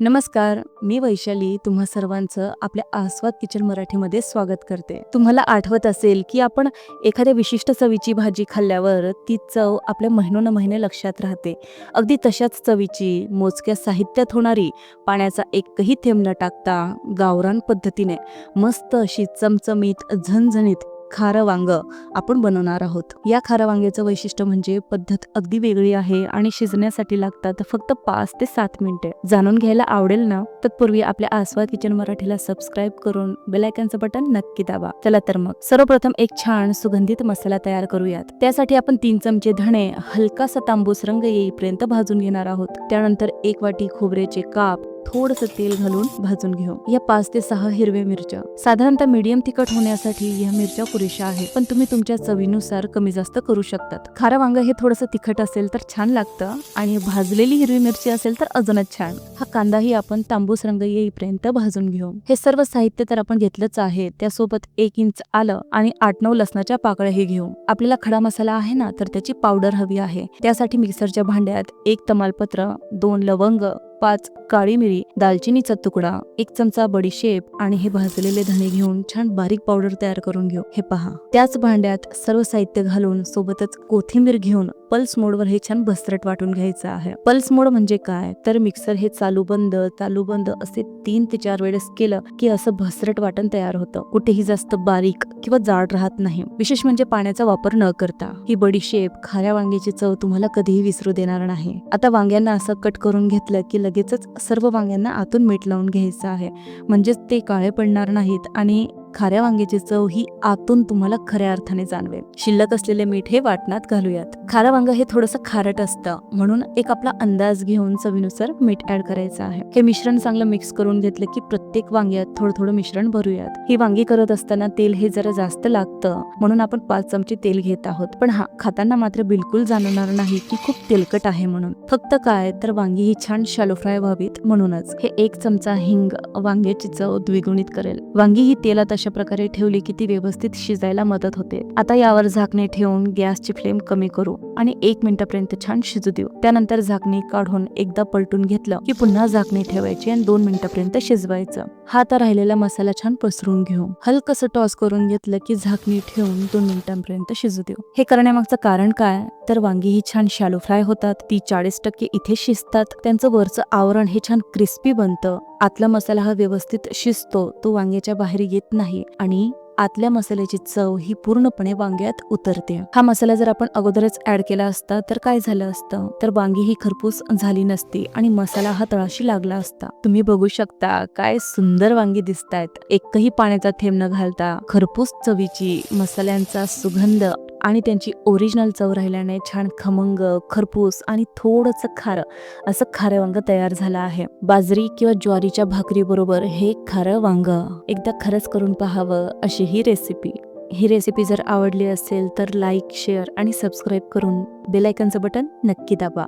नमस्कार, मी वैशाली तुम्हा सर्वांचं आपल्या आस्वाद किचन मराठीमध्ये स्वागत करते. तुम्हाला आठवत असेल की आपण एखाद्या विशिष्ट चवीची भाजी खाल्ल्यावर ती चव आपल्या महिनोन-महिने लक्षात राहते. अगदी तशाच चवीची मोजक्या साहित्यात होणारी, पाण्याचा एकही थेंब न टाकता गावरान पद्धतीने मस्त अशी चमचमीत, झणझणीत खारं वांग आपण बनवणार आहोत. या खारं वांग्याचं वैशिष्ट्य म्हणजे पद्धत अगदी वेगळी आहे आणि शिजण्यासाठी लागतात फक्त 5 ते 7 मिनिटे. जाणून घ्यायला आवडेल ना? तत्पूर्वी आपल्या आस्वाद किचन मराठीला सबस्क्राईब करून बेल आयकॉनचं बटन नक्की दाबा. चला तर मग सर्वप्रथम एक छान सुगंधित मसाला तयार करूयात. त्यासाठी आपण 3 चमचे धणे हलकासा तांबूस रंग येईपर्यंत भाजून घेणार आहोत. त्यानंतर 1 वाटी खोबऱ्याचे काप थोडंसं तेल घालून भाजून घेऊ. या 5 ते 6 हिरव्या मिरच्या, साधारणतः मीडियम तिखट होण्यासाठी या मिरच्या पुरेशा आहेत, पण तुम्ही तुमच्या चवीनुसार कमी जास्त करू शकतात. खारं वांग हे थोडंसं तिखट असेल तर छान लागतं आणि भाजलेली हिरवी मिरची असेल तर अजूनच छान. हा कांदाही आपण तांबूस रंग येईपर्यंत भाजून घेऊ. हे सर्व साहित्य तर आपण घेतलंच आहे. त्यासोबत 1 इंच आलं आणि 8-9 लसणाच्या पाकळ्याही घेऊ. आपल्याला खडा मसाला आहे ना, तर त्याची पावडर हवी आहे. त्यासाठी मिक्सरच्या भांड्यात 1 तमालपत्र, 2 लवंग, 5 काळी मिरी, दालचिनीचा तुकडा, 1 चमचा बडीशेप आणि हे भाजलेले धणे घेऊन छान बारीक पावडर तयार करून घेऊ. हे पहा, त्याच भांड्यात सर्व साहित्य घालून सोबतच कोथिंबीर घेऊन पल्स मोडवर हे छान भसरट वाटून घ्यायचं आहे. पल्स मोड म्हणजे काय, तर मिक्सर हे चालू बंद असे 3 ते 4 वेळेस केलं की असं भसरट वाटण तयार होतं. कुठेही जास्त बारीक किंवा जाड राहत नाही. विशेष म्हणजे पाण्याचा वापर न करता ही बडीशेप खाऱ्या वांग्याची चव तुम्हाला कधीही विसरू देणार नाही. आता वांग्यांना असं कट करून घेतलं की लगेचच सर्व वांग्यांना आतून मीठ लावून घ्यायचं आहे, म्हणजेच ते काळे पडणार नाहीत आणि खाऱ्या वांग्याची चव ही आतून तुम्हाला खऱ्या अर्थाने जाणवेल. शिल्लक असलेले मीठ हे वाटणात घालूयात. खारं वांग हे थोडंसं खारट असतं, म्हणून एक आपला अंदाज घेऊन चवीनुसार मीठ ऍड करायचं आहे. हे मिश्रण चांगलं मिक्स करून घेतलं की प्रत्येक वांग्यात थोडं थोडं मिश्रण भरूयात. ही वांगी करत असताना तेल हे जरा जास्त लागतं, म्हणून आपण 5 चमचे तेल घेत आहोत. पण खाताना मात्र बिलकुल जाणवणार नाही की खूप तेलकट आहे म्हणून. फक्त काय तर वांगी ही छान शॅलो फ्राय व्हावीत म्हणूनच. हे 1 चमचा हिंग वांग्याची चव द्विगुणित करेल. वांगी ही तेलात अशा प्रकारे ठेवली की ती व्यवस्थित शिजायला मदत होते. आता यावर झाकणे ठेवून गॅसची फ्लेम कमी करू आणि 1 मिनिटापर्यंत छान शिजू देऊ. त्यानंतर झाकणी काढून एकदा पलटून घेतलं की पुन्हा झाकणी ठेवायची आणि 2 मिनिटापर्यंत शिजवायचं. हा आता राहिलेला मसाला छान पसरून घेऊ. हलकसं टॉस करून घेतलं की झाकणी ठेवून 2 मिनिटांपर्यंत शिजू देऊ. हे करण्यामागचं कारण काय, तर वांगी ही छान शॅलो फ्राय होतात, ती 40% इथे शिजतात, त्यांचं वरचं आवरण हे छान क्रिस्पी बनतं, आतला मसाला हा व्यवस्थित शिजतो, तो वांग्याच्या बाहेर येत नाही आणि आतल्या मसाल्याची चव ही पूर्णपणे वांग्यात उतरते. हा मसाला जर आपण अगोदरच ऍड केला असता तर काय झालं असतं, तर वांगी ही खरपूस झाली नसती आणि मसाला हा तळाशी लागला असता. तुम्ही बघू शकता काय सुंदर वांगी दिसतायत. एकही पाण्याचा थेंब न घालता खरपूस चवीची, मसाल्यांचा सुगंध आणि त्यांची ओरिजिनल चव राहिल्याने छान खमंग, खरपूस आणि थोडंसं खारं असं खारं वांग तयार झालं आहे. बाजरी किंवा ज्वारीच्या भाकरी बरोबर हे खारं वांग एकदा खरंच करून पाहावं अशी ही रेसिपी जर आवडली असेल तर लाईक, शेअर आणि सबस्क्राईब करून बेल आयकॉनचं बटन नक्की दाबा.